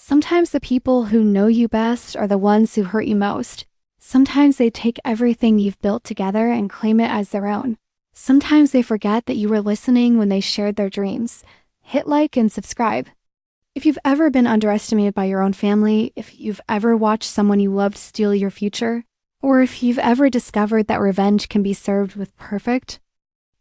Sometimes the people who know you best are the ones who hurt you most. Sometimes they take everything you've built together and claim it as their own. Sometimes they forget that you were listening when they shared their dreams. Hit like and subscribe. If you've ever been underestimated by your own family, if you've ever watched someone you loved steal your future, or if you've ever discovered that revenge can be served with perfect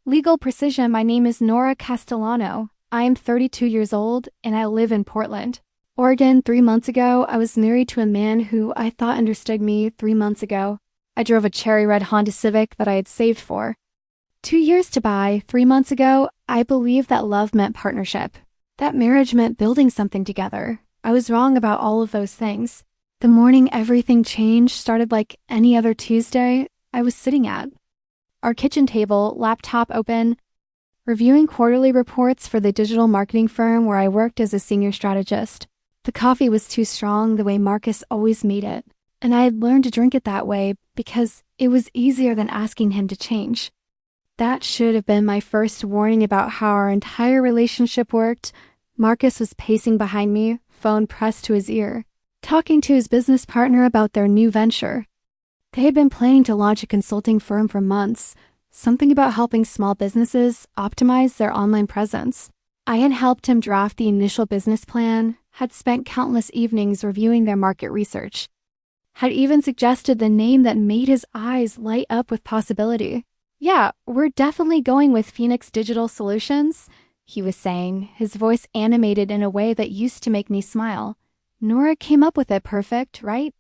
legal precision, my name is Nora Castellano. I am 32 years old and I live in Portland, Oregon. 3 months ago, I was married to a man who I thought understood me 3 months ago. I drove a cherry red Honda Civic that I had saved for 2 years to buy. 3 months ago, I believed that love meant partnership. That marriage meant building something together. I was wrong about all of those things. The morning everything changed started like any other Tuesday I was sitting at our kitchen table, laptop open, reviewing quarterly reports for the digital marketing firm where I worked as a senior strategist. The coffee was too strong the way Marcus always made it, and I had learned to drink it that way because it was easier than asking him to change. That should have been my first warning about how our entire relationship worked. Marcus was pacing behind me, phone pressed to his ear, talking to his business partner about their new venture. They had been planning to launch a consulting firm for months, something about helping small businesses optimize their online presence. I had helped him draft the initial business plan, had spent countless evenings reviewing their market research, had even suggested the name that made his eyes light up with possibility. "Yeah, we're definitely going with Phoenix Digital Solutions," he was saying, his voice animated in a way that used to make me smile. Nora came up with it perfect, right?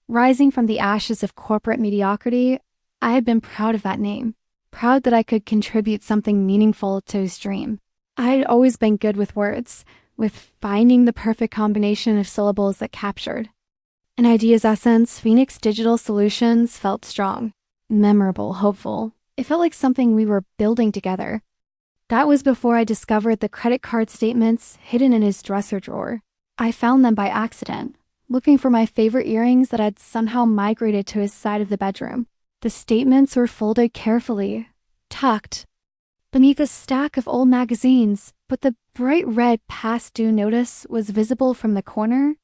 Rising from the ashes of corporate mediocrity, I had been proud of that name, proud that I could contribute something meaningful to his dream. I had always been good with words, with finding the perfect combination of syllables that captured an idea's essence. Phoenix Digital Solutions felt strong, memorable, hopeful. It felt like something we were building together. That was before I discovered the credit card statements hidden in his dresser drawer. I found them by accident, looking for my favorite earrings that had somehow migrated to his side of the bedroom. The statements were folded carefully, tucked beneath a stack of old magazines, but the bright red past due notice was visible from the corner.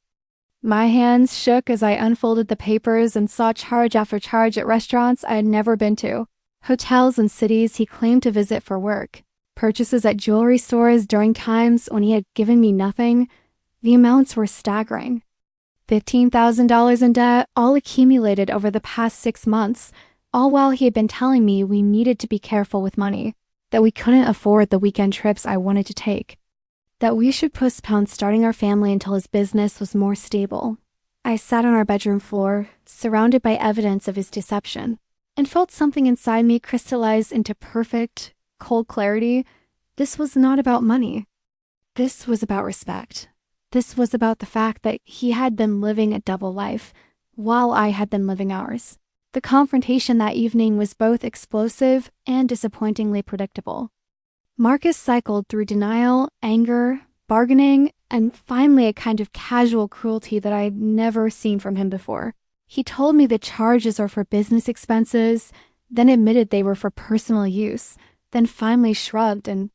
My hands shook as I unfolded the papers and saw charge after charge at restaurants I had never been to, hotels and cities he claimed to visit for work, purchases at jewelry stores during times when he had given me nothing. The amounts were staggering. $15,000 in debt, all accumulated over the past 6 months, all while he had been telling me we needed to be careful with money, that we couldn't afford the weekend trips I wanted to take, that we should postpone starting our family until his business was more stable. I sat on our bedroom floor, surrounded by evidence of his deception, and felt something inside me crystallize into perfect, cold clarity. This was not about money. This was about respect. This was about the fact that he had been living a double life, while I had been living ours. The confrontation that evening was both explosive and disappointingly predictable. Marcus cycled through denial, anger, bargaining, and finally a kind of casual cruelty that I had never seen from him before. He told me the charges are for business expenses, then admitted they were for personal use, then finally shrugged and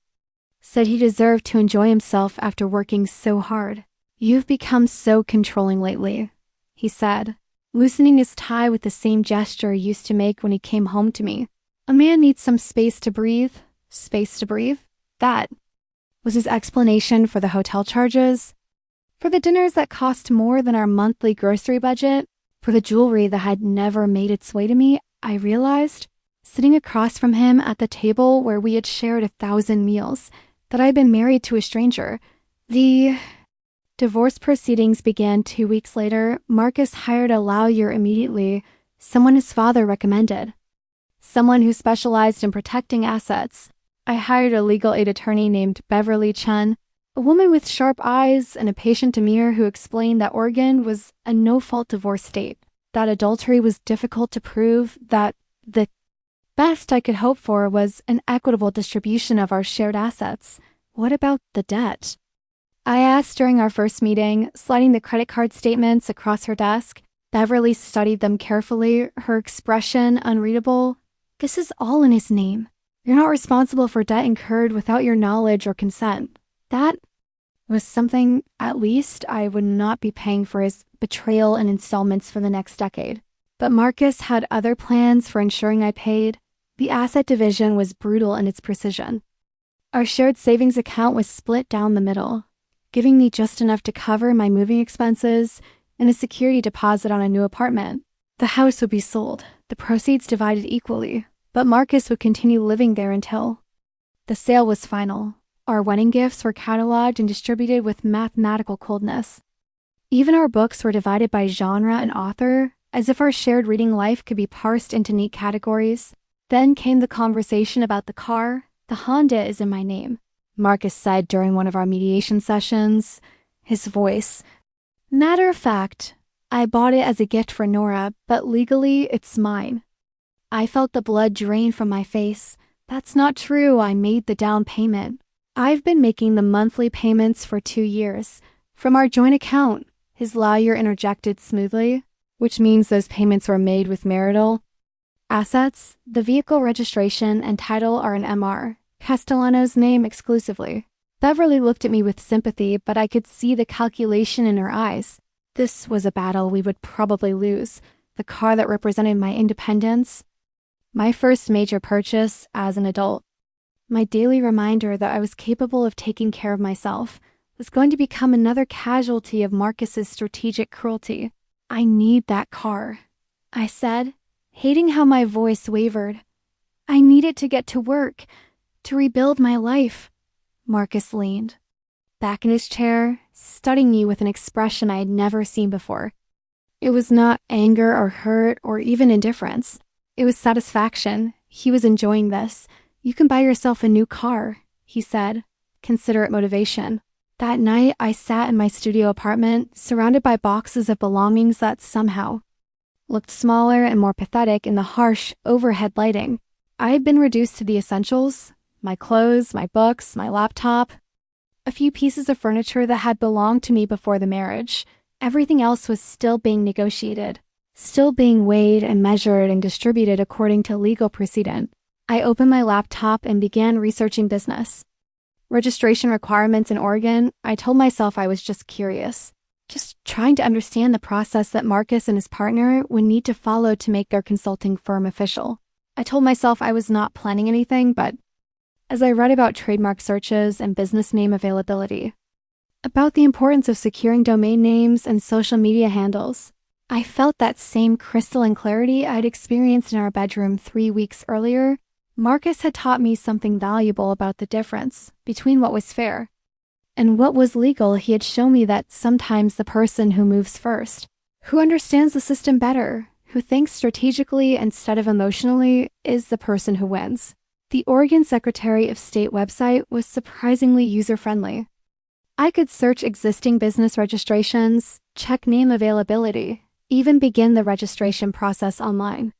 said he deserved to enjoy himself after working so hard. "You've become so controlling lately," he said, loosening his tie with the same gesture he used to make when he came home to me. "A man needs some space to breathe." Space to breathe? That was his explanation for the hotel charges, for the dinners that cost more than our monthly grocery budget, for the jewelry that had never made its way to me. I realized, sitting across from him at the table where we had shared 1,000 meals, that I had been married to a stranger. The divorce proceedings began 2 weeks later. Marcus hired a lawyer immediately, someone his father recommended, someone who specialized in protecting assets. I hired a legal aid attorney named Beverly Chen, a woman with sharp eyes and a patient demeanor who explained that Oregon was a no-fault divorce state, that adultery was difficult to prove, that the best I could hope for was an equitable distribution of our shared assets. What about the debt? I asked during our first meeting, sliding the credit card statements across her desk. Beverly studied them carefully, her expression unreadable. "This is all in his name. You're not responsible for debt incurred without your knowledge or consent." That was something, at least, I would not be paying for his betrayal in installments for the next decade. But Marcus had other plans for ensuring I paid. The asset division was brutal in its precision. Our shared savings account was split down the middle, giving me just enough to cover my moving expenses and a security deposit on a new apartment. The house would be sold, the proceeds divided equally, but Marcus would continue living there until the sale was final. Our wedding gifts were cataloged and distributed with mathematical coldness. Even our books were divided by genre and author, as if our shared reading life could be parsed into neat categories. Then came the conversation about the car. The Honda is in my name, Marcus said during one of our mediation sessions. His voice, matter of fact, I bought it as a gift for Nora, but legally it's mine. I felt the blood drain from my face. That's not true, I made the down payment. I've been making the monthly payments for 2 years. From our joint account, his lawyer interjected smoothly, which means those payments were made with marital assets. The vehicle registration and title are in MR, Castellano's name exclusively. Beverly looked at me with sympathy, but I could see the calculation in her eyes. This was a battle we would probably lose. The car that represented my independence, my first major purchase as an adult. My daily reminder that I was capable of taking care of myself was going to become another casualty of Marcus's strategic cruelty. I need that car, I said, hating how my voice wavered. I need it to get to work, to rebuild my life. Marcus leaned back in his chair, studying me with an expression I had never seen before. It was not anger or hurt or even indifference. It was satisfaction. He was enjoying this. You can buy yourself a new car, he said. Consider it motivation. That night, I sat in my studio apartment, surrounded by boxes of belongings that somehow looked smaller and more pathetic in the harsh overhead lighting. I had been reduced to the essentials: my clothes, my books, my laptop, a few pieces of furniture that had belonged to me before the marriage. Everything else was still being negotiated, still being weighed and measured and distributed according to legal precedent. I opened my laptop and began researching business registration requirements in Oregon. I told myself I was just curious, just trying to understand the process that Marcus and his partner would need to follow to make their consulting firm official. I told myself I was not planning anything, but as I read about trademark searches and business name availability, about the importance of securing domain names and social media handles, I felt that same crystalline clarity I'd experienced in our bedroom 3 weeks earlier. Marcus had taught me something valuable about the difference between what was fair and what was legal. He had shown me that sometimes the person who moves first, who understands the system better, who thinks strategically instead of emotionally, is the person who wins. The Oregon Secretary of State website was surprisingly user-friendly. I could search existing business registrations, check name availability, even begin the registration process online.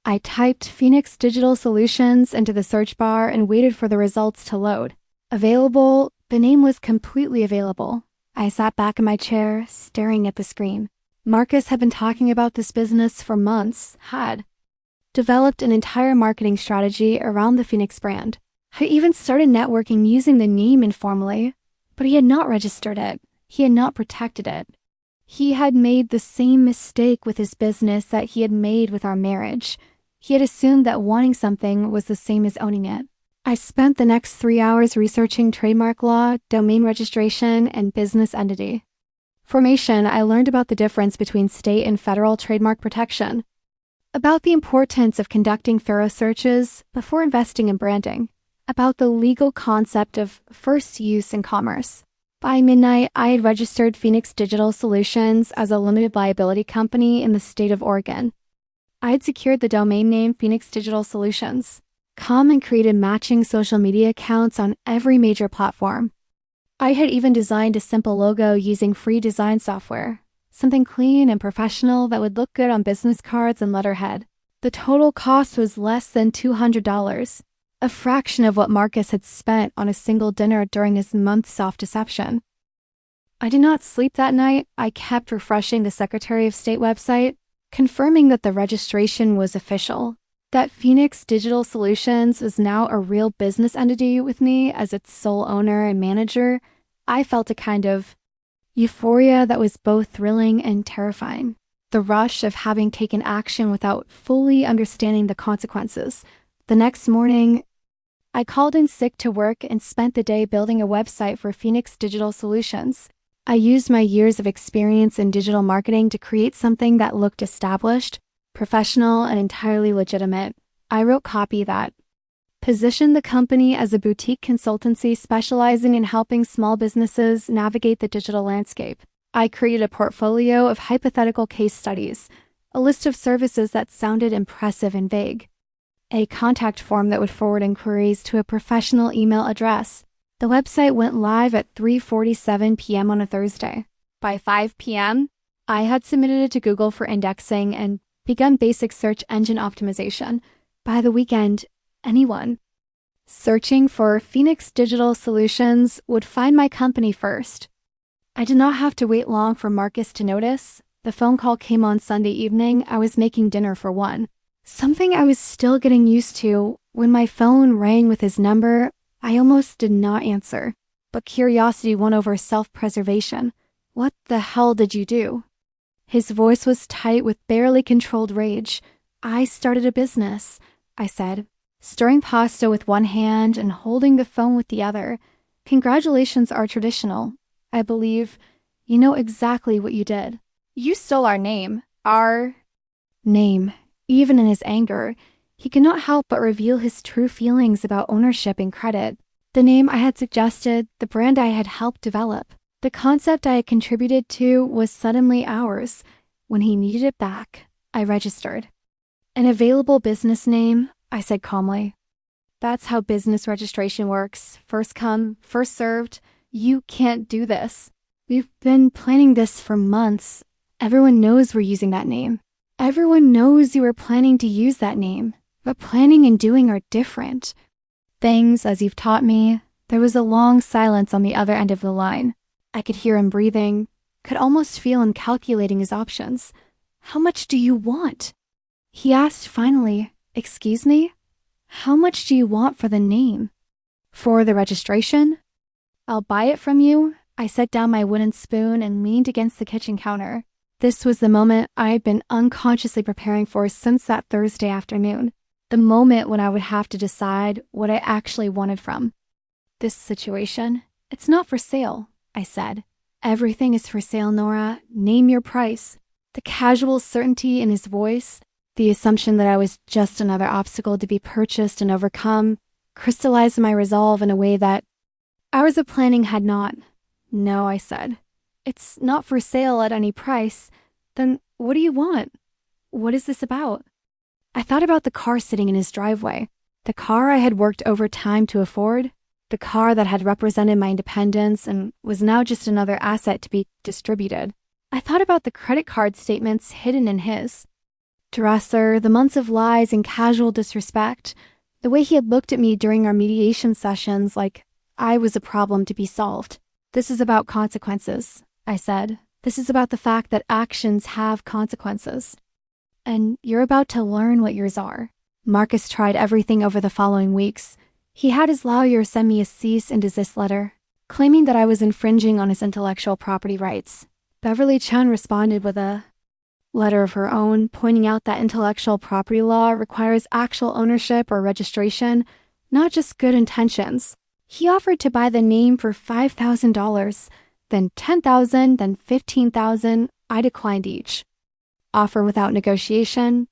I typed Phoenix Digital Solutions into the search bar and waited for the results to load. Available, the name was completely available. I sat back in my chair, staring at the screen. Marcus had been talking about this business for months, had developed an entire marketing strategy around the Phoenix brand. I even started networking using the name informally, but he had not registered it. He had not protected it. He had made the same mistake with his business that he had made with our marriage. He had assumed that wanting something was the same as owning it. I spent the next 3 hours researching trademark law, domain registration, and business entity formation. I learned about the difference between state and federal trademark protection, about the importance of conducting thorough searches before investing in branding, about the legal concept of first use in commerce. By midnight, I had registered Phoenix Digital Solutions as a limited liability company in the state of Oregon. I had secured the domain name Phoenix Digital Solutions, and created matching social media accounts on every major platform. I had even designed a simple logo using free design software, something clean and professional that would look good on business cards and letterhead. The total cost was less than $200, a fraction of what Marcus had spent on a single dinner during his months off deception. I did not sleep that night. I kept refreshing the Secretary of State website, confirming that the registration was official, that Phoenix Digital Solutions was now a real business entity with me as its sole owner and manager. I felt a kind of euphoria that was both thrilling and terrifying. The rush of having taken action without fully understanding the consequences. The next morning, I called in sick to work and spent the day building a website for Phoenix Digital Solutions. I used my years of experience in digital marketing to create something that looked established, professional, and entirely legitimate. I wrote copy that positioned the company as a boutique consultancy specializing in helping small businesses navigate the digital landscape. I created a portfolio of hypothetical case studies, a list of services that sounded impressive and vague, a contact form that would forward inquiries to a professional email address. The website went live at 3:47 p.m. on a Thursday. By 5 p.m., I had submitted it to Google for indexing and begun basic search engine optimization. By the weekend, anyone searching for Phoenix Digital Solutions would find my company first. I did not have to wait long for Marcus to notice. The phone call came on Sunday evening. I was making dinner for one. Something I was still getting used to. When my phone rang with his number, I almost did not answer. But curiosity won over self-preservation. "What the hell did you do?" His voice was tight with barely controlled rage. "I started a business," I said, stirring pasta with one hand and holding the phone with the other. "Congratulations are traditional. I believe you know exactly what you did. You stole our name." Our name. Even in his anger, he could not help but reveal his true feelings about ownership and credit. The name I had suggested, the brand I had helped develop, the concept I had contributed to was suddenly ours. When he needed it back, I registered. "An available business name," I said calmly. "That's how business registration works. First come, first served. You can't do this. We've been planning this for months. Everyone knows we're using that name. Everyone knows you were planning to use that name. But planning and doing are different." Things, as you've taught me. There was a long silence on the other end of the line. I could hear him breathing, could almost feel him calculating his options. "How much do you want?" he asked finally. "Excuse me? How much do you want for the name?" "For the registration?" "I'll buy it from you." I set down my wooden spoon and leaned against the kitchen counter. This was the moment I had been unconsciously preparing for since that Thursday afternoon. The moment when I would have to decide what I actually wanted from this situation. "It's not for sale," I said. "Everything is for sale, Nora. Name your price." The casual certainty in his voice, the assumption that I was just another obstacle to be purchased and overcome, crystallized my resolve in a way that hours of planning had not. "No," I said. "It's not for sale at any price." "Then what do you want? What is this about?" I thought about the car sitting in his driveway, the car I had worked overtime to afford, the car that had represented my independence and was now just another asset to be distributed. I thought about the credit card statements hidden in his dresser, the months of lies and casual disrespect, the way he had looked at me during our mediation sessions like I was a problem to be solved. "This is about consequences," I said. "This is about the fact that actions have consequences. And you're about to learn what yours are." Marcus tried everything over the following weeks. He had his lawyer send me a cease and desist letter, claiming that I was infringing on his intellectual property rights. Beverly Chen responded with a letter of her own, pointing out that intellectual property law requires actual ownership or registration, not just good intentions. He offered to buy the name for $5,000, then $10,000, then $15,000. I declined each offer without negotiation.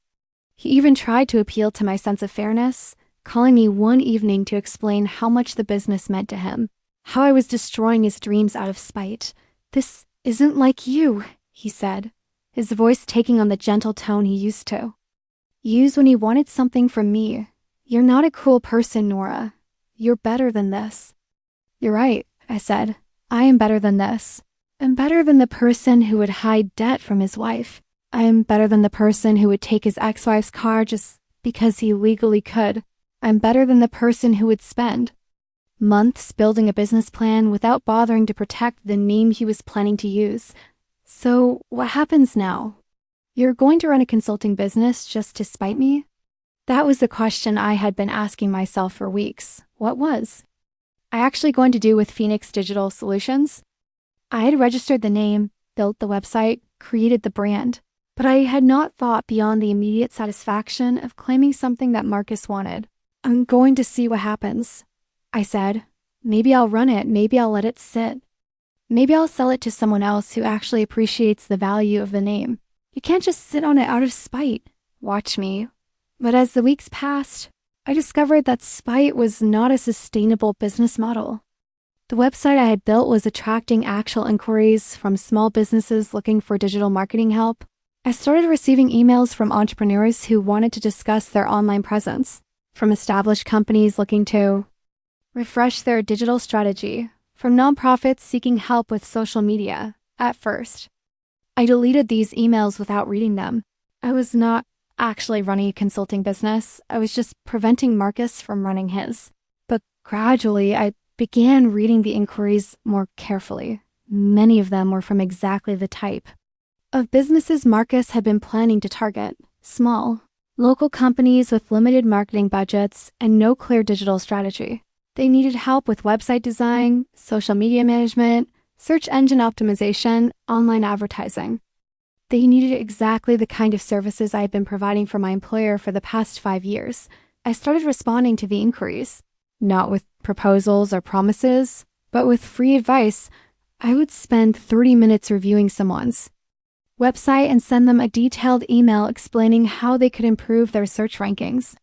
He even tried to appeal to my sense of fairness, calling me one evening to explain how much the business meant to him, how I was destroying his dreams out of spite. "This isn't like you," he said, his voice taking on the gentle tone he used to use when he wanted something from me. "You're not a cruel person, Nora. You're better than this." "You're right," I said. "I am better than this. I'm better than the person who would hide debt from his wife. I am better than the person who would take his ex-wife's car just because he legally could. I'm better than the person who would spend months building a business plan without bothering to protect the name he was planning to use. So what happens now? You're going to run a consulting business just to spite me?" That was the question I had been asking myself for weeks. What was? I actually going to do with Phoenix Digital Solutions? I had registered the name, built the website, created the brand, but I had not thought beyond the immediate satisfaction of claiming something that Marcus wanted. I'm going to see what happens, I said. Maybe I'll run it, maybe I'll let it sit. Maybe I'll sell it to someone else who actually appreciates the value of the name. You can't just sit on it out of spite. Watch me. But as the weeks passed, I discovered that spite was not a sustainable business model. The website I had built was attracting actual inquiries from small businesses looking for digital marketing help. I started receiving emails from entrepreneurs who wanted to discuss their online presence, from established companies looking to refresh their digital strategy, from nonprofits seeking help with social media. At first, I deleted these emails without reading them. I was not actually running a consulting business. I was just preventing Marcus from running his. But gradually, I began reading the inquiries more carefully. Many of them were from exactly the type of businesses Marcus had been planning to target: small, local companies with limited marketing budgets and no clear digital strategy. They needed help with website design, social media management, search engine optimization, online advertising. They needed exactly the kind of services I had been providing for my employer for the past 5 years. I started responding to the inquiries, not with proposals or promises, but with free advice. I would spend 30 minutes reviewing someone's website and send them a detailed email explaining how they could improve their search rankings.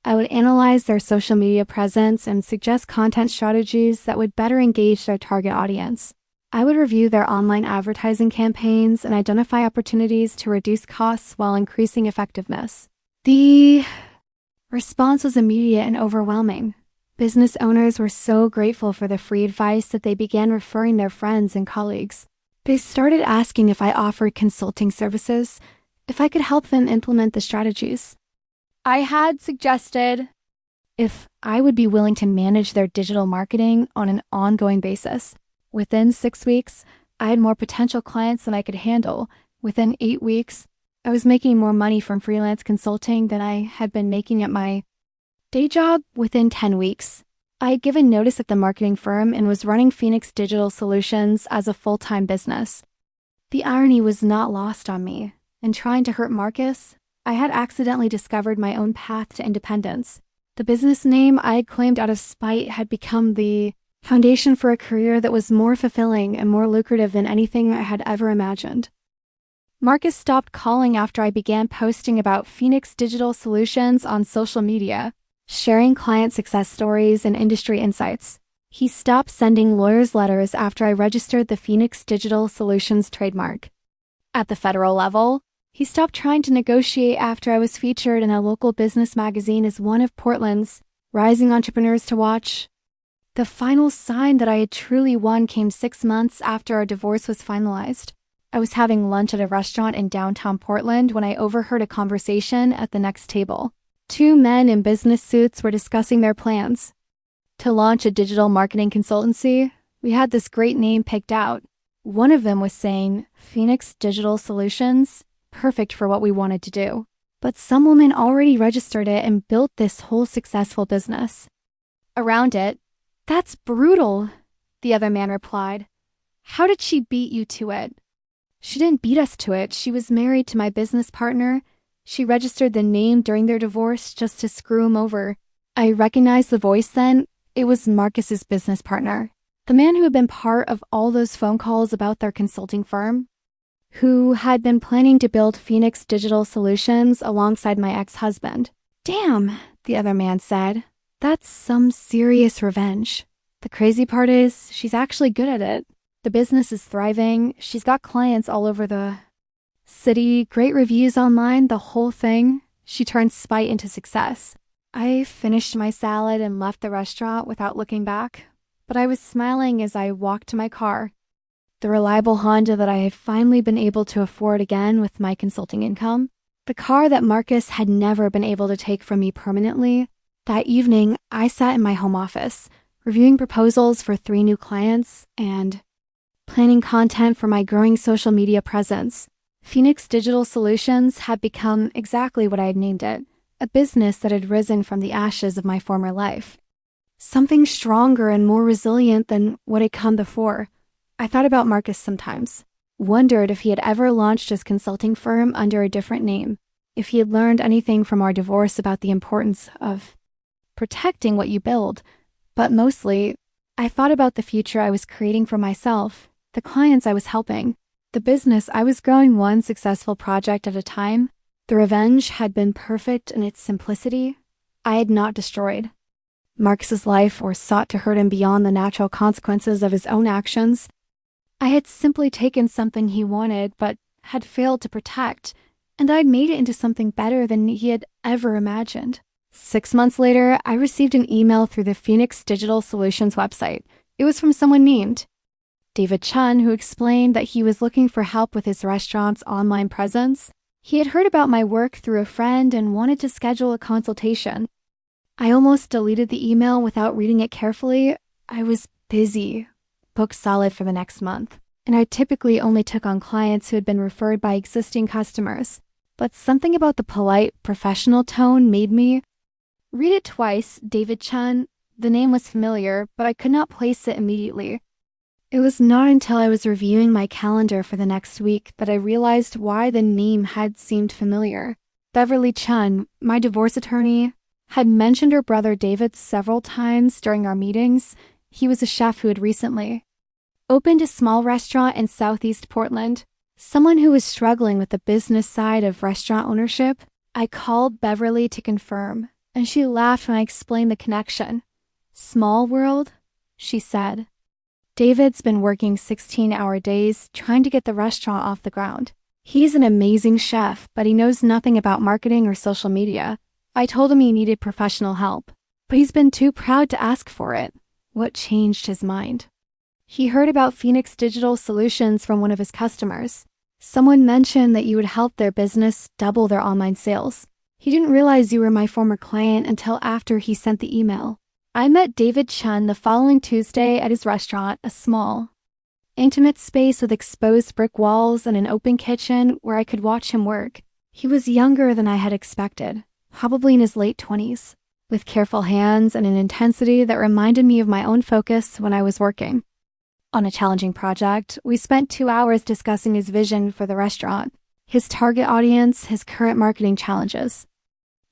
I would analyze their social media presence and suggest content strategies that would better engage their target audience. I would review their online advertising campaigns and identify opportunities to reduce costs while increasing effectiveness. The response was immediate and overwhelming. Business owners were so grateful for the free advice that they began referring their friends and colleagues. They started asking if I offered consulting services, if I could help them implement the strategies. I had suggested if I would be willing to manage their digital marketing on an ongoing basis. Within 6 weeks, I had more potential clients than I could handle. Within 8 weeks, I was making more money from freelance consulting than I had been making at my day job. Within 10 weeks, I had given notice at the marketing firm and was running Phoenix Digital Solutions as a full-time business. The irony was not lost on me. In trying to hurt Marcus, I had accidentally discovered my own path to independence. The business name I had claimed out of spite had become the foundation for a career that was more fulfilling and more lucrative than anything I had ever imagined. Marcus stopped calling after I began posting about Phoenix Digital Solutions on social media, sharing client success stories and industry insights. He stopped sending lawyers' letters after I registered the Phoenix Digital Solutions trademark. At the federal level, he stopped trying to negotiate after I was featured in a local business magazine as one of Portland's rising entrepreneurs to watch. The final sign that I had truly won came 6 months after our divorce was finalized. I was having lunch at a restaurant in downtown Portland when I overheard a conversation at the next table. 2 men in business suits were discussing their plans to launch a digital marketing consultancy. We had this great name picked out. One of them was saying, Phoenix Digital Solutions, perfect for what we wanted to do. But some woman already registered it and built this whole successful business around it. That's brutal, the other man replied. How did she beat you to it? She didn't beat us to it. She was married to my business partner. She registered the name during their divorce just to screw him over. I recognized the voice then. It was Marcus's business partner, the man who had been part of all those phone calls about their consulting firm, who had been planning to build Phoenix Digital Solutions alongside my ex-husband. Damn, the other man said. That's some serious revenge. The crazy part is, she's actually good at it. The business is thriving. She's got clients all over the city, great reviews online, the whole thing. She turned spite into success. I finished my salad and left the restaurant without looking back, but I was smiling as I walked to my car, the reliable Honda that I had finally been able to afford again with my consulting income, the car that Marcus had never been able to take from me permanently. That evening, I sat in my home office, reviewing proposals for 3 new clients and planning content for my growing social media presence. Phoenix Digital Solutions had become exactly what I had named it, a business that had risen from the ashes of my former life. Something stronger and more resilient than what had come before. I thought about Marcus sometimes, wondered if he had ever launched his consulting firm under a different name, if he had learned anything from our divorce about the importance of protecting what you build. But mostly, I thought about the future I was creating for myself, the clients I was helping, the business I was growing one successful project at a time. The revenge had been perfect in its simplicity. I had not destroyed Marcus's life or sought to hurt him beyond the natural consequences of his own actions. I had simply taken something he wanted but had failed to protect, and I'd made it into something better than he had ever imagined. 6 months later, I received an email through the Phoenix Digital Solutions website. It was from someone named David Chun, who explained that he was looking for help with his restaurant's online presence. He had heard about my work through a friend and wanted to schedule a consultation. I almost deleted the email without reading it carefully. I was busy, booked solid for the next month, and I typically only took on clients who had been referred by existing customers. But something about the polite, professional tone made me read it twice. David Chun. The name was familiar, but I could not place it immediately. It was not until I was reviewing my calendar for the next week that I realized why the name had seemed familiar. Beverly Chun, my divorce attorney, had mentioned her brother David several times during our meetings. He was a chef who had recently opened a small restaurant in Southeast Portland, someone who was struggling with the business side of restaurant ownership. I called Beverly to confirm, and she laughed when I explained the connection. Small world, she said. David's been working 16-hour days trying to get the restaurant off the ground. He's an amazing chef, but he knows nothing about marketing or social media. I told him he needed professional help, but he's been too proud to ask for it. What changed his mind? He heard about Phoenix Digital Solutions from one of his customers. Someone mentioned that you would help their business double their online sales. He didn't realize you were my former client until after he sent the email. I met David Chun the following Tuesday at his restaurant, a small, intimate space with exposed brick walls and an open kitchen where I could watch him work. He was younger than I had expected, probably in his late 20s, with careful hands and an intensity that reminded me of my own focus when I was working on a challenging project. We spent 2 hours discussing his vision for the restaurant, his target audience, his current marketing challenges.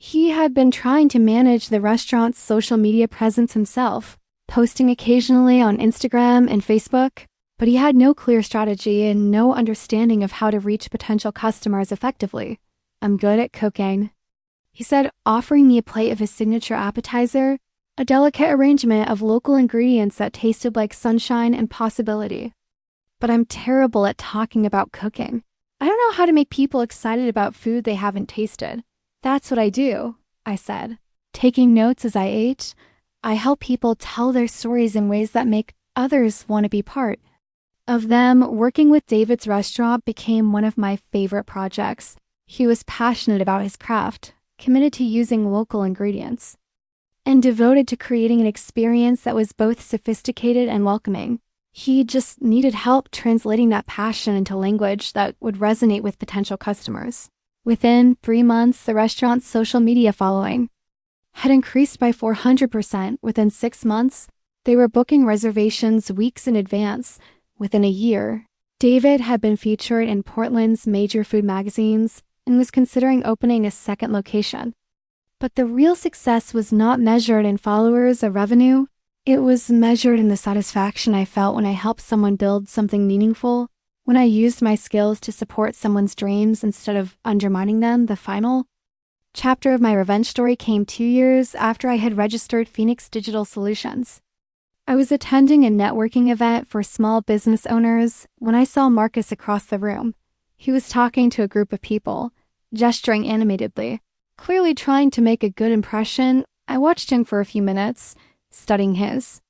He had been trying to manage the restaurant's social media presence himself, posting occasionally on Instagram and Facebook, but he had no clear strategy and no understanding of how to reach potential customers effectively. I'm good at cooking, he said, offering me a plate of his signature appetizer, a delicate arrangement of local ingredients that tasted like sunshine and possibility. But I'm terrible at talking about cooking. I don't know how to make people excited about food they haven't tasted. That's what I do, I said, taking notes as I ate. I help people tell their stories in ways that make others want to be part of them. Working with David's restaurant became one of my favorite projects. He was passionate about his craft, committed to using local ingredients, and devoted to creating an experience that was both sophisticated and welcoming. He just needed help translating that passion into language that would resonate with potential customers. Within 3 months, the restaurant's social media following had increased by 400%. Within 6 months, they were booking reservations weeks in advance. Within a year, David had been featured in Portland's major food magazines and was considering opening a second location. But the real success was not measured in followers or revenue. It was measured in the satisfaction I felt when I helped someone build something meaningful, when I used my skills to support someone's dreams instead of undermining them. The final chapter of my revenge story came 2 years after I had registered Phoenix Digital Solutions. I was attending a networking event for small business owners when I saw Marcus across the room. He was talking to a group of people, gesturing animatedly, clearly trying to make a good impression. I watched him for a few minutes, studying his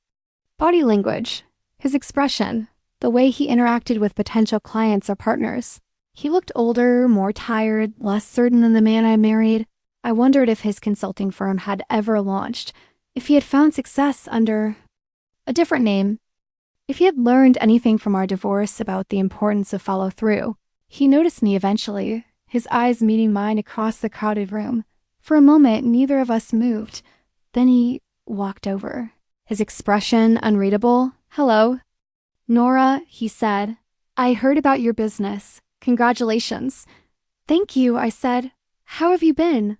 body language, his expression, the way he interacted with potential clients or partners. He looked older, more tired, less certain than the man I married. I wondered if his consulting firm had ever launched, if he had found success under a different name, if he had learned anything from our divorce about the importance of follow-through. He noticed me eventually, his eyes meeting mine across the crowded room. For a moment, neither of us moved. Then he walked over. his expression unreadable. "Hello." "Nora," he said, "I heard about your business. Congratulations." "Thank you," I said. "How have you been?"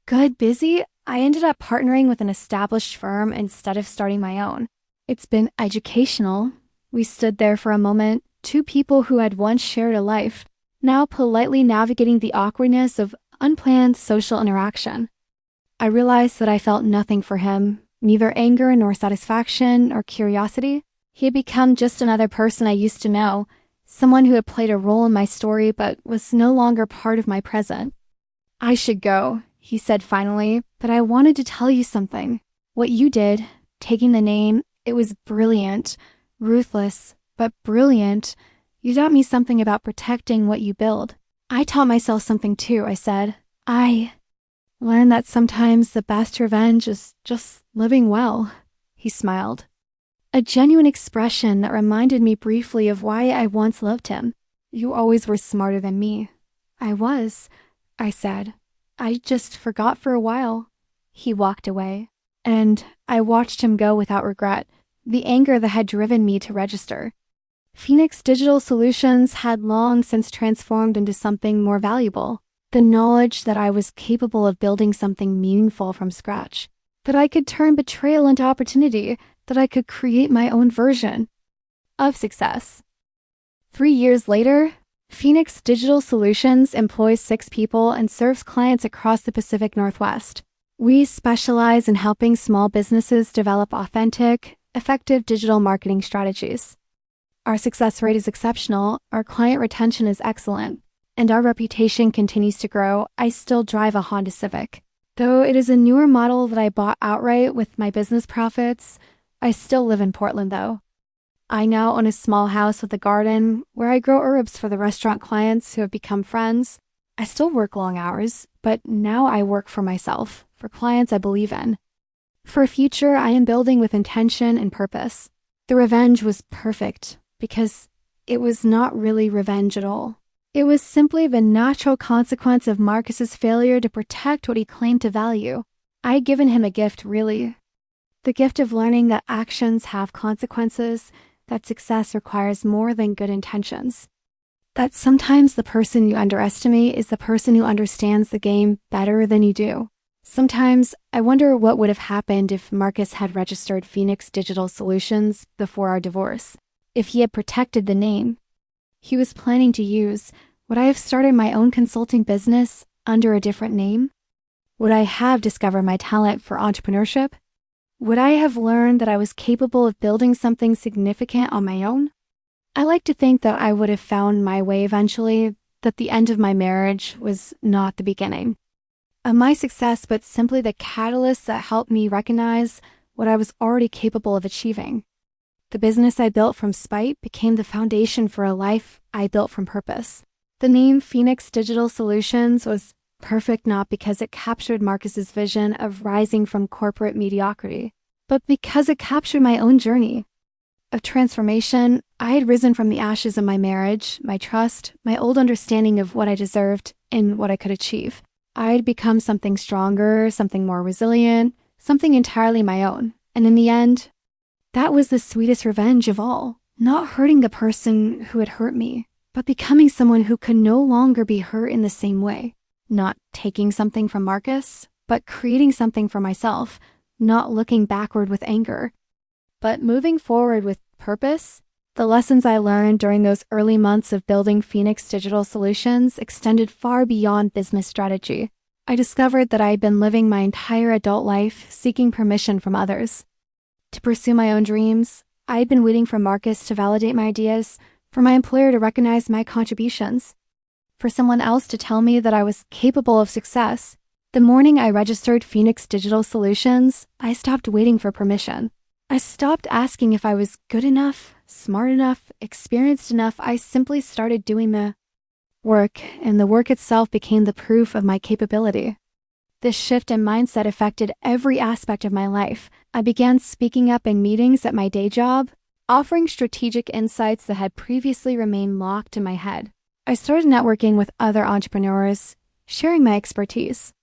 "Good, busy. I ended up partnering with an established firm instead of starting my own. It's been educational." We stood there for a moment, two people who had once shared a life, now politely navigating the awkwardness of unplanned social interaction. I realized that I felt nothing for him, neither anger nor satisfaction or curiosity. He had become just another person I used to know, someone who had played a role in my story but was no longer part of my present. "I should go," he said finally, "but I wanted to tell you something. What you did, taking the name, it was brilliant, ruthless, but brilliant. You taught me something about protecting what you build." "I taught myself something too," I said. "I learned that sometimes the best revenge is just living well." He smiled. A genuine expression that reminded me briefly of why I once loved him. "You always were smarter than me." "I was," I said. "I just forgot for a while." He walked away, and I watched him go without regret, the anger that had driven me to register. Phoenix Digital Solutions had long since transformed into something more valuable. The knowledge that I was capable of building something meaningful from scratch, that I could turn betrayal into opportunity, that I could create my own version of success. 3 years later, Phoenix Digital Solutions employs 6 people and serves clients across the Pacific Northwest. We specialize in helping small businesses develop authentic, effective digital marketing strategies. Our success rate is exceptional, our client retention is excellent, and our reputation continues to grow. I still drive a Honda Civic. Though it is a newer model that I bought outright with my business profits, I still live in Portland though. I now own a small house with a garden where I grow herbs for the restaurant clients who have become friends. I still work long hours, but now I work for myself, for clients I believe in. For a future I am building with intention and purpose. The revenge was perfect because it was not really revenge at all. It was simply the natural consequence of Marcus's failure to protect what he claimed to value. I had given him a gift, really. The gift of learning that actions have consequences, that success requires more than good intentions. That sometimes the person you underestimate is the person who understands the game better than you do. Sometimes I wonder what would have happened if Marcus had registered Phoenix Digital Solutions before our divorce, if he had protected the name he was planning to use. Would I have started my own consulting business under a different name? Would I have discovered my talent for entrepreneurship? Would I have learned that I was capable of building something significant on my own? I like to think that I would have found my way eventually, that the end of my marriage was not the beginning of my success, but simply the catalyst that helped me recognize what I was already capable of achieving. The business I built from spite became the foundation for a life I built from purpose. The name Phoenix Digital Solutions was perfect not because it captured Marcus's vision of rising from corporate mediocrity, but because it captured my own journey of transformation. I had risen from the ashes of my marriage, my trust, my old understanding of what I deserved and what I could achieve. I had become something stronger, something more resilient, something entirely my own. And in the end, that was the sweetest revenge of all. Not hurting the person who had hurt me, but becoming someone who could no longer be hurt in the same way. Not taking something from Marcus, but creating something for myself. Not looking backward with anger, but moving forward with purpose. The lessons I learned during those early months of building Phoenix Digital Solutions extended far beyond business strategy. I discovered that I had been living my entire adult life seeking permission from others to pursue my own dreams. I had been waiting for Marcus to validate my ideas, for my employer to recognize my contributions, for someone else to tell me that I was capable of success. The morning I registered Phoenix Digital Solutions, I stopped waiting for permission. I stopped asking if I was good enough, smart enough, experienced enough. I simply started doing the work, and the work itself became the proof of my capability. This shift in mindset affected every aspect of my life. I began speaking up in meetings at my day job, offering strategic insights that had previously remained locked in my head. I started networking with other entrepreneurs, sharing my expertise.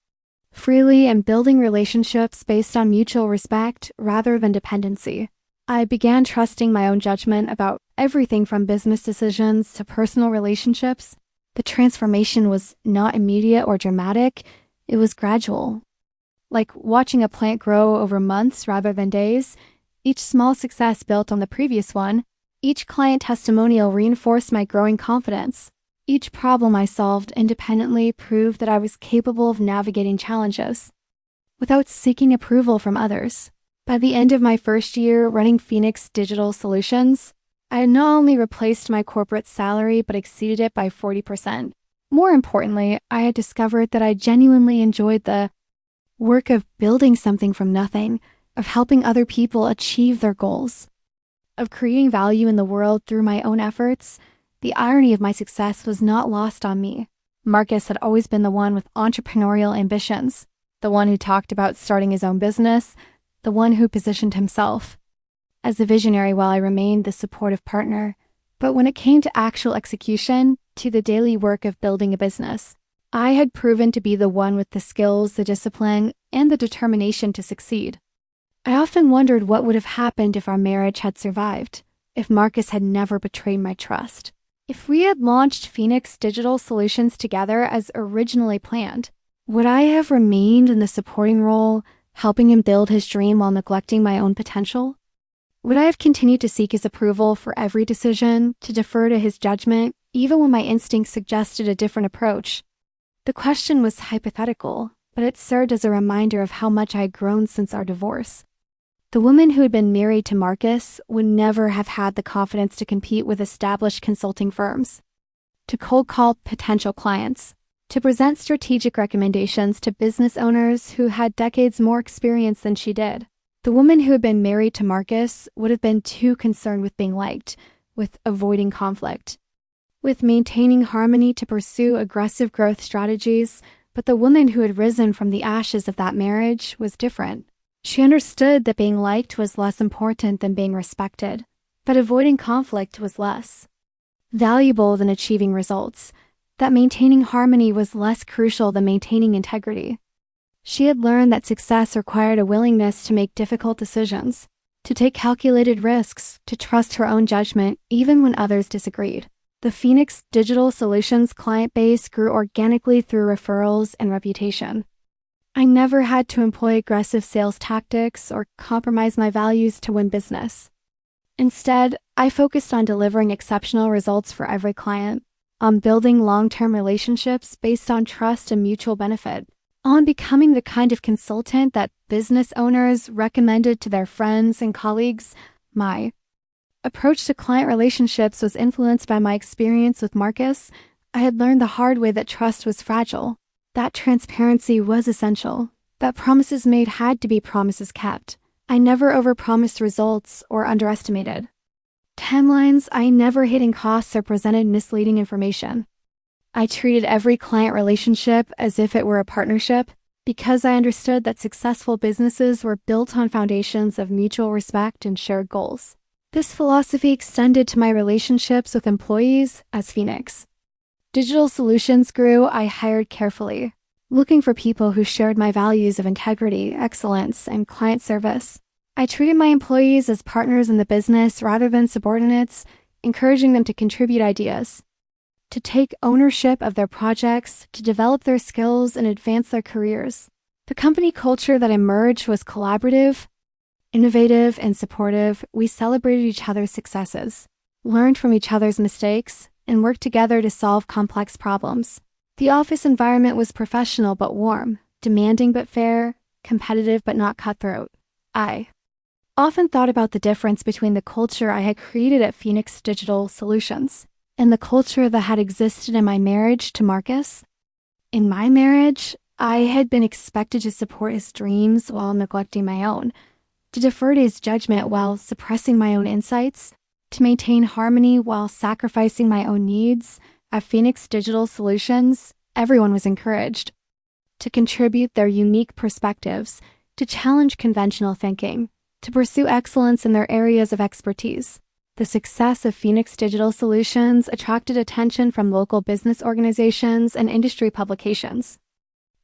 freely and building relationships based on mutual respect rather than dependency. I began trusting my own judgment about everything from business decisions to personal relationships. The transformation was not immediate or dramatic, it was gradual. Like watching a plant grow over months rather than days, each small success built on the previous one. Each client testimonial reinforced my growing confidence. Each problem I solved independently proved that I was capable of navigating challenges without seeking approval from others. By the end of my first year running Phoenix Digital Solutions, I had not only replaced my corporate salary but exceeded it by 40%. More importantly, I had discovered that I genuinely enjoyed the work of building something from nothing, of helping other people achieve their goals, of creating value in the world through my own efforts. The irony of my success was not lost on me. Marcus had always been the one with entrepreneurial ambitions, the one who talked about starting his own business, the one who positioned himself as the visionary while I remained the supportive partner. But when it came to actual execution, to the daily work of building a business, I had proven to be the one with the skills, the discipline, and the determination to succeed. I often wondered what would have happened if our marriage had survived, if Marcus had never betrayed my trust. If we had launched Phoenix Digital Solutions together as originally planned, would I have remained in the supporting role, helping him build his dream while neglecting my own potential? Would I have continued to seek his approval for every decision, to defer to his judgment, even when my instincts suggested a different approach? The question was hypothetical, but it served as a reminder of how much I had grown since our divorce. The woman who had been married to Marcus would never have had the confidence to compete with established consulting firms, to cold call potential clients, to present strategic recommendations to business owners who had decades more experience than she did. The woman who had been married to Marcus would have been too concerned with being liked, with avoiding conflict, with maintaining harmony to pursue aggressive growth strategies. But the woman who had risen from the ashes of that marriage was different. She understood that being liked was less important than being respected, that avoiding conflict was less valuable than achieving results, that maintaining harmony was less crucial than maintaining integrity. She had learned that success required a willingness to make difficult decisions, to take calculated risks, to trust her own judgment even when others disagreed. The Phoenix Digital Solutions client base grew organically through referrals and reputation. I never had to employ aggressive sales tactics or compromise my values to win business. Instead, I focused on delivering exceptional results for every client, on building long-term relationships based on trust and mutual benefit, on becoming the kind of consultant that business owners recommended to their friends and colleagues. My approach to client relationships was influenced by my experience with Marcus. I had learned the hard way that trust was fragile, that transparency was essential, that promises made had to be promises kept. I never overpromised results or underestimated timelines. I never hid in costs or presented misleading information. I treated every client relationship as if it were a partnership, because I understood that successful businesses were built on foundations of mutual respect and shared goals. This philosophy extended to my relationships with employees. As Phoenix Digital Solutions grew, I hired carefully, looking for people who shared my values of integrity, excellence, and client service. I treated my employees as partners in the business rather than subordinates, encouraging them to contribute ideas, to take ownership of their projects, to develop their skills and advance their careers. The company culture that emerged was collaborative, innovative, and supportive. We celebrated each other's successes, learned from each other's mistakes, and worked together to solve complex problems. The office environment was professional but warm, demanding but fair, competitive but not cutthroat. I often thought about the difference between the culture I had created at Phoenix Digital Solutions and the culture that had existed in my marriage to Marcus. In my marriage, I had been expected to support his dreams while neglecting my own, to defer to his judgment while suppressing my own insights, to maintain harmony while sacrificing my own needs. At Phoenix Digital Solutions, everyone was encouraged to contribute their unique perspectives, to challenge conventional thinking, to pursue excellence in their areas of expertise. The success of Phoenix Digital Solutions attracted attention from local business organizations and industry publications.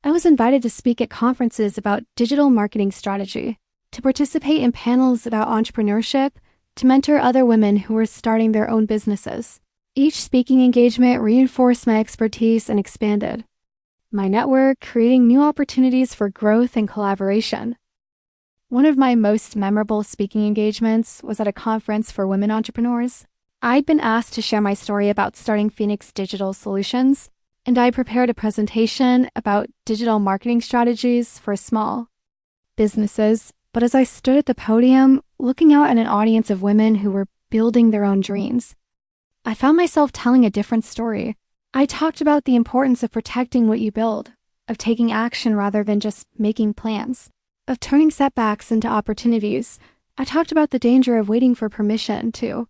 I was invited to speak at conferences about digital marketing strategy, to participate in panels about entrepreneurship, to mentor other women who were starting their own businesses. Each speaking engagement reinforced my expertise and expanded my network, creating new opportunities for growth and collaboration. One of my most memorable speaking engagements was at a conference for women entrepreneurs. I'd been asked to share my story about starting Phoenix Digital Solutions, and I prepared a presentation about digital marketing strategies for small businesses. But as I stood at the podium, looking out at an audience of women who were building their own dreams, I found myself telling a different story. I talked about the importance of protecting what you build, of taking action rather than just making plans, of turning setbacks into opportunities. I talked about the danger of waiting for permission to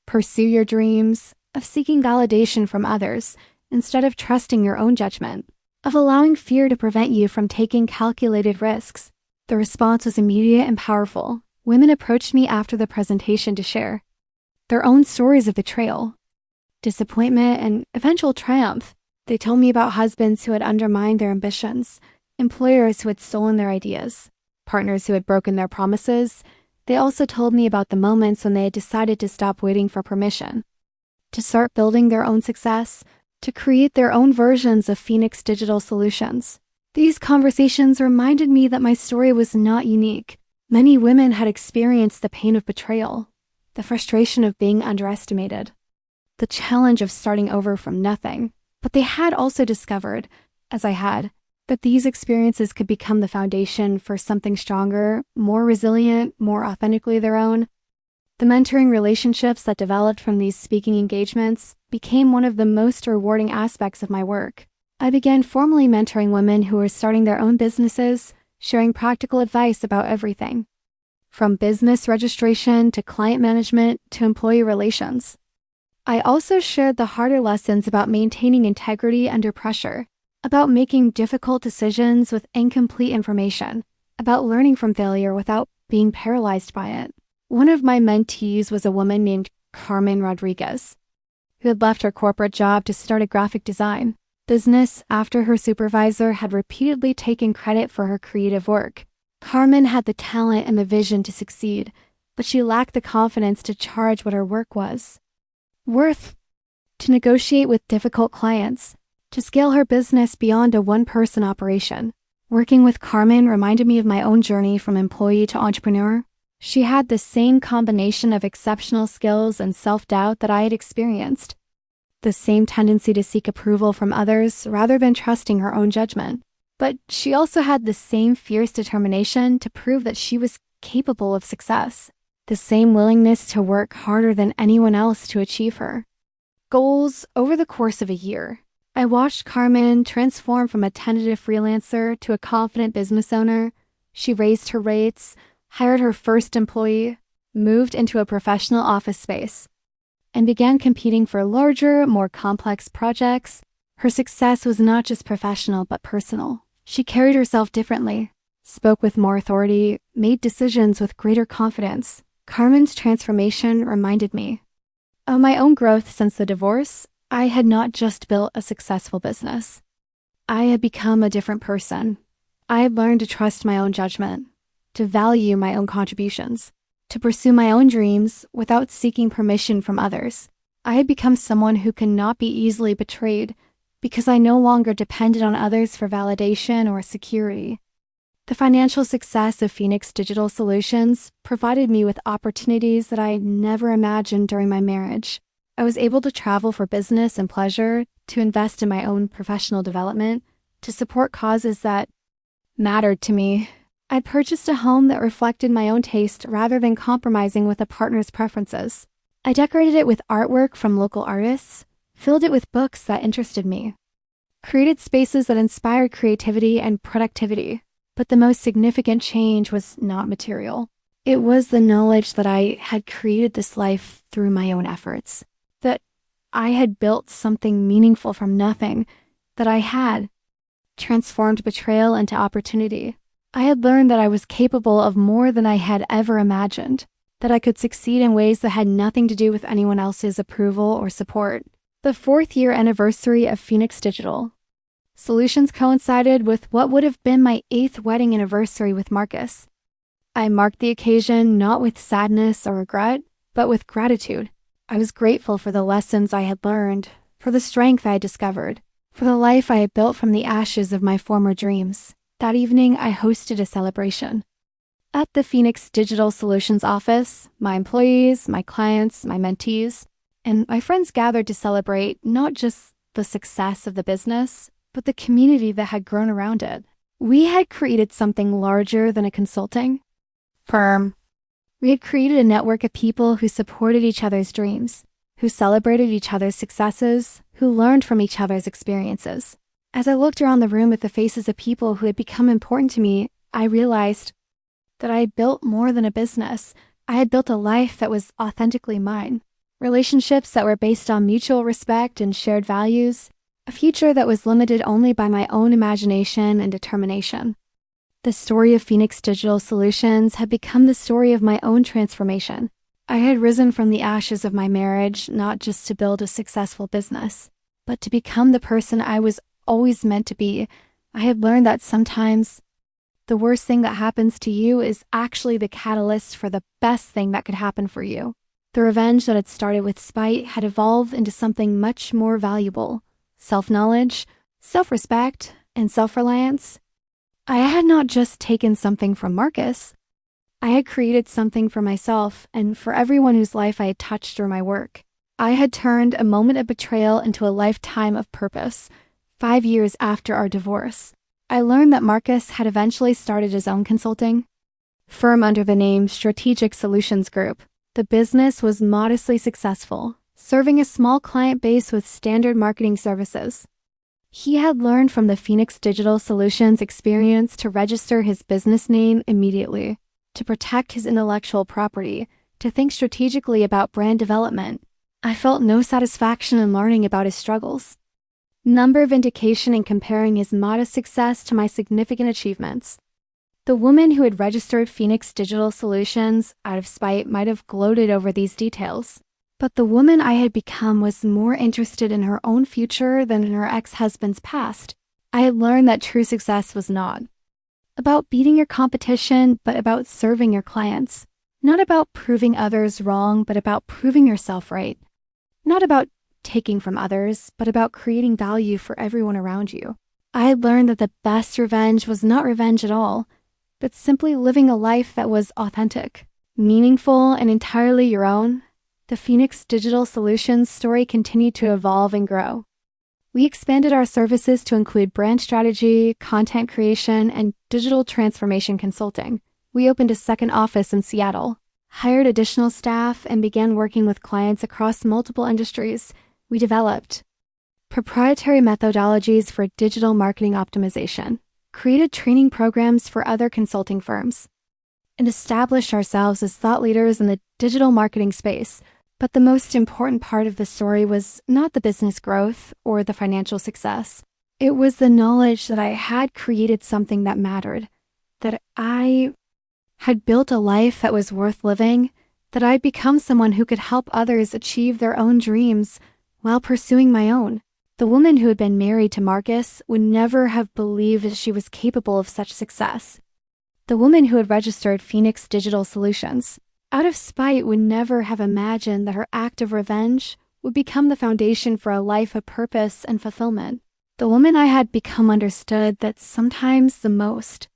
pursue your dreams, of seeking validation from others instead of trusting your own judgment, of allowing fear to prevent you from taking calculated risks. The response was immediate and powerful. Women approached me after the presentation to share their own stories of betrayal, disappointment, and eventual triumph. They told me about husbands who had undermined their ambitions, employers who had stolen their ideas, partners who had broken their promises. They also told me about the moments when they had decided to stop waiting for permission, to start building their own success, to create their own versions of Phoenix Digital Solutions. These conversations reminded me that my story was not unique. Many women had experienced the pain of betrayal, the frustration of being underestimated, the challenge of starting over from nothing. But they had also discovered, as I had, that these experiences could become the foundation for something stronger, more resilient, more authentically their own. The mentoring relationships that developed from these speaking engagements became one of the most rewarding aspects of my work. I began formally mentoring women who were starting their own businesses, sharing practical advice about everything, from business registration to client management to employee relations. I also shared the harder lessons about maintaining integrity under pressure, about making difficult decisions with incomplete information, about learning from failure without being paralyzed by it. One of my mentees was a woman named Carmen Rodriguez, who had left her corporate job to start a graphic design business after her supervisor had repeatedly taken credit for her creative work. Carmen had the talent and the vision to succeed, but she lacked the confidence to charge what her work was worth, to negotiate with difficult clients, to scale her business beyond a one-person operation. Working with Carmen reminded me of my own journey from employee to entrepreneur. She had the same combination of exceptional skills and self-doubt that I had experienced, the same tendency to seek approval from others rather than trusting her own judgment. But she also had the same fierce determination to prove that she was capable of success, the same willingness to work harder than anyone else to achieve her goals. Over the course of a year, I watched Carmen transform from a tentative freelancer to a confident business owner. She raised her rates, hired her first employee, moved into a professional office space, and began competing for larger, more complex projects. Her success was not just professional but personal. She carried herself differently, spoke with more authority, made decisions with greater confidence. Carmen's transformation reminded me of my own growth since the divorce. I had not just built a successful business. I had become a different person. I had learned to trust my own judgment, to value my own contributions, to pursue my own dreams without seeking permission from others. I had become someone who cannot be easily betrayed because I no longer depended on others for validation or security. The financial success of Phoenix Digital Solutions provided me with opportunities that I never imagined during my marriage. I was able to travel for business and pleasure, to invest in my own professional development, to support causes that mattered to me. I'd purchased a home that reflected my own taste rather than compromising with a partner's preferences. I decorated it with artwork from local artists, filled it with books that interested me, created spaces that inspired creativity and productivity. But the most significant change was not material. It was the knowledge that I had created this life through my own efforts, that I had built something meaningful from nothing, that I had transformed betrayal into opportunity. I had learned that I was capable of more than I had ever imagined, that I could succeed in ways that had nothing to do with anyone else's approval or support. The 4th year anniversary of Phoenix Digital Solutions coincided with what would have been my 8th wedding anniversary with Marcus. I marked the occasion not with sadness or regret, but with gratitude. I was grateful for the lessons I had learned, for the strength I had discovered, for the life I had built from the ashes of my former dreams. That evening, I hosted a celebration. At the Phoenix Digital Solutions office, my employees, my clients, my mentees, and my friends gathered to celebrate not just the success of the business, but the community that had grown around it. We had created something larger than a consulting firm. We had created a network of people who supported each other's dreams, who celebrated each other's successes, who learned from each other's experiences. As I looked around the room at the faces of people who had become important to me, I realized that I had built more than a business. I had built a life that was authentically mine. Relationships that were based on mutual respect and shared values. A future that was limited only by my own imagination and determination. The story of Phoenix Digital Solutions had become the story of my own transformation. I had risen from the ashes of my marriage, not just to build a successful business, but to become the person I was always meant to be. I had learned that sometimes the worst thing that happens to you is actually the catalyst for the best thing that could happen for you. The revenge that had started with spite had evolved into something much more valuable: self-knowledge, self-respect, and self-reliance. I had not just taken something from Marcus. I had created something for myself and for everyone whose life I had touched through my work. I had turned a moment of betrayal into a lifetime of purpose. 5 years after our divorce, I learned that Marcus had eventually started his own consulting firm under the name Strategic Solutions Group. The business was modestly successful, serving a small client base with standard marketing services. He had learned from the Phoenix Digital Solutions experience to register his business name immediately, to protect his intellectual property, to think strategically about brand development. I felt no satisfaction in learning about his struggles. Number vindication in comparing his modest success to my significant achievements. The woman who had registered Phoenix Digital Solutions out of spite might have gloated over these details, but the woman I had become was more interested in her own future than in her ex-husband's past. I had learned that true success was not about beating your competition, but about serving your clients. Not about proving others wrong, but about proving yourself right. Not about taking from others, but about creating value for everyone around you. I had learned that the best revenge was not revenge at all, but simply living a life that was authentic, meaningful, and entirely your own. The Phoenix Digital Solutions story continued to evolve and grow. We expanded our services to include brand strategy, content creation, and digital transformation consulting. We opened a second office in Seattle, hired additional staff, and began working with clients across multiple industries. We developed proprietary methodologies for digital marketing optimization, created training programs for other consulting firms, and established ourselves as thought leaders in the digital marketing space. But the most important part of the story was not the business growth or the financial success. It was the knowledge that I had created something that mattered, that I had built a life that was worth living, that I'd become someone who could help others achieve their own dreams while pursuing my own. The woman who had been married to Marcus would never have believed she was capable of such success. The woman who had registered Phoenix Digital Solutions out of spite would never have imagined that her act of revenge would become the foundation for a life of purpose and fulfillment. The woman I had become understood that sometimes the most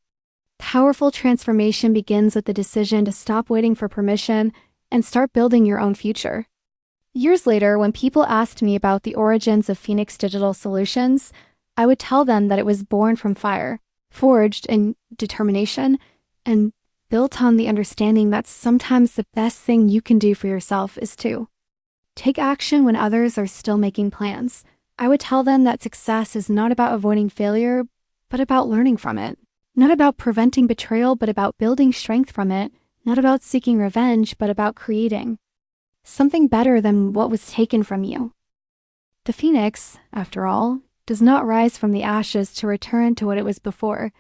powerful transformation begins with the decision to stop waiting for permission and start building your own future. Years later, when people asked me about the origins of Phoenix Digital Solutions, I would tell them that it was born from fire, forged in determination, and built on the understanding that sometimes the best thing you can do for yourself is to take action when others are still making plans. I would tell them that success is not about avoiding failure, but about learning from it. Not about preventing betrayal, but about building strength from it. Not about seeking revenge, but about creating something better than what was taken from you. The phoenix, after all, does not rise from the ashes to return to what it was before.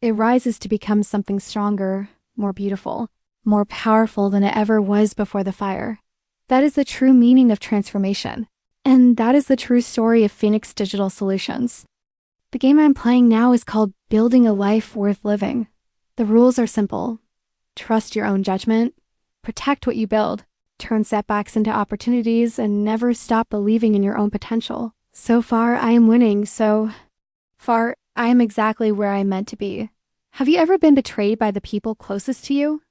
It rises to become something stronger, more beautiful, more powerful than it ever was before the fire. That is the true meaning of transformation. And that is the true story of Phoenix Digital Solutions. The game I'm playing now is called Building a Life Worth Living. The rules are simple. Trust your own judgment, protect what you build, turn setbacks into opportunities, and never stop believing in your own potential. So far, I am winning. So far, I am exactly where I'm meant to be. Have you ever been betrayed by the people closest to you?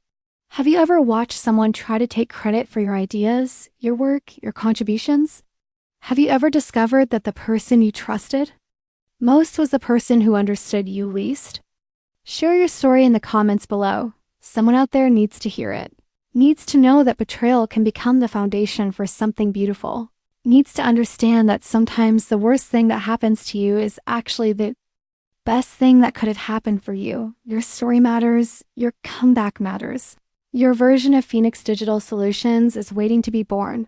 Have you ever watched someone try to take credit for your ideas, your work, your contributions? Have you ever discovered that the person you trusted most was the person who understood you least? Share your story in the comments below. Someone out there needs to hear it. Needs to know that betrayal can become the foundation for something beautiful. Needs to understand that sometimes the worst thing that happens to you is actually the best thing that could have happened for you. Your story matters. Your comeback matters. Your version of Phoenix Digital Solutions is waiting to be born.